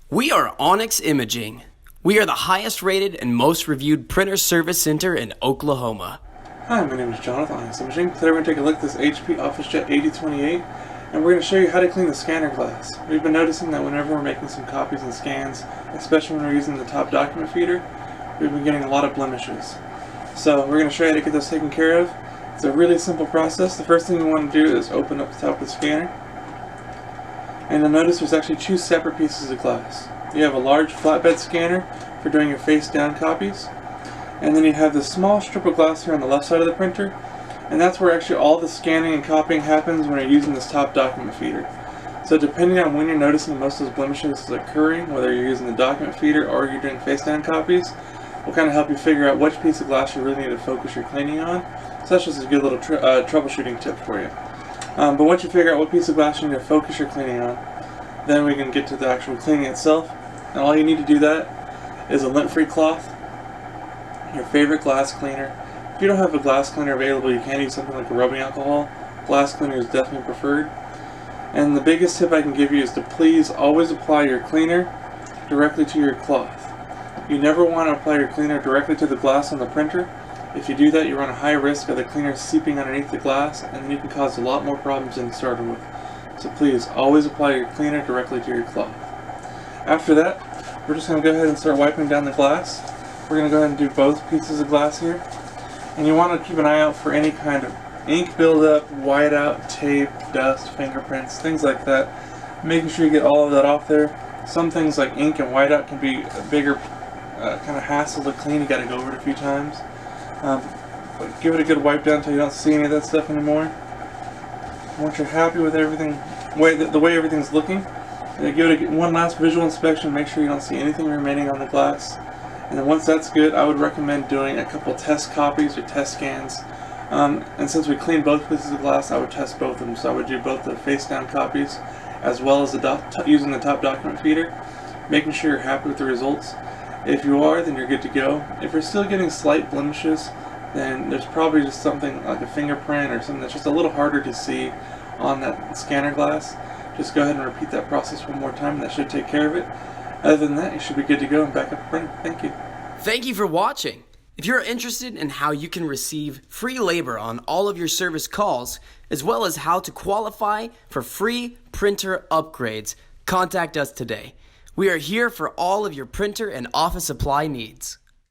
We are Onyx Imaging. We are the highest rated and most reviewed printer service center in Oklahoma. Hi, my name is Jonathan, Onyx Imaging. Today we're going to take a look at this HP Officejet 8028 and we're going to show you how to clean the scanner glass. We've been noticing that whenever we're making some copies and scans, especially when we're using the top document feeder, we've been getting a lot of blemishes. So we're going to show you how to get those taken care of. It's a really simple process. The first thing you want to do is open up the top of the scanner. And you'll notice there's actually two separate pieces of glass. You have a large flatbed scanner for doing your face down copies, and then you have this small strip of glass here on the left side of the printer, and that's where actually all the scanning and copying happens when you're using this top document feeder. So depending on when you're noticing most of those blemishes occurring, whether you're using the document feeder or you're doing face down copies, will kind of help you figure out which piece of glass you really need to focus your cleaning on. So that's just a good little troubleshooting tip for you. But once you figure out what piece of glass you need to focus your cleaning on, then we can get to the actual cleaning itself. And all you need to do that is a lint-free cloth, your favorite glass cleaner. If you don't have a glass cleaner available, you can use something like a rubbing alcohol. Glass cleaner is definitely preferred. And the biggest tip I can give you is to please always apply your cleaner directly to your cloth. You never want to apply your cleaner directly to the glass on the printer. If you do that, you run a high risk of the cleaner seeping underneath the glass, and then you can cause a lot more problems than you started with. So please, always apply your cleaner directly to your cloth. After that, we're just going to go ahead and start wiping down the glass. We're going to go ahead and do both pieces of glass here. And you want to keep an eye out for any kind of ink buildup, whiteout, tape, dust, fingerprints, things like that. Making sure you get all of that off there. Some things like ink and whiteout can be a bigger kind of hassle to clean. You got to go over it a few times. But give it a good wipe down until you don't see any of that stuff anymore. Once you're happy with everything, the way everything's looking, give it one last visual inspection. Make sure you don't see anything remaining on the glass. And then once that's good, I would recommend doing a couple test copies or test scans. And since we cleaned both pieces of glass, I would test both of them. So I would do both the face down copies as well as using the top document feeder, making sure you're happy with the results. If you are, then you're good to go. If you're still getting slight blemishes, then there's probably just something like a fingerprint or something that's just a little harder to see on that scanner glass. Just go ahead and repeat that process one more time, and that should take care of it. Other than that, you should be good to go and back up printing. Thank you. Thank you for watching. If you're interested in how you can receive free labor on all of your service calls, as well as how to qualify for free printer upgrades, contact us today. We are here for all of your printer and office supply needs.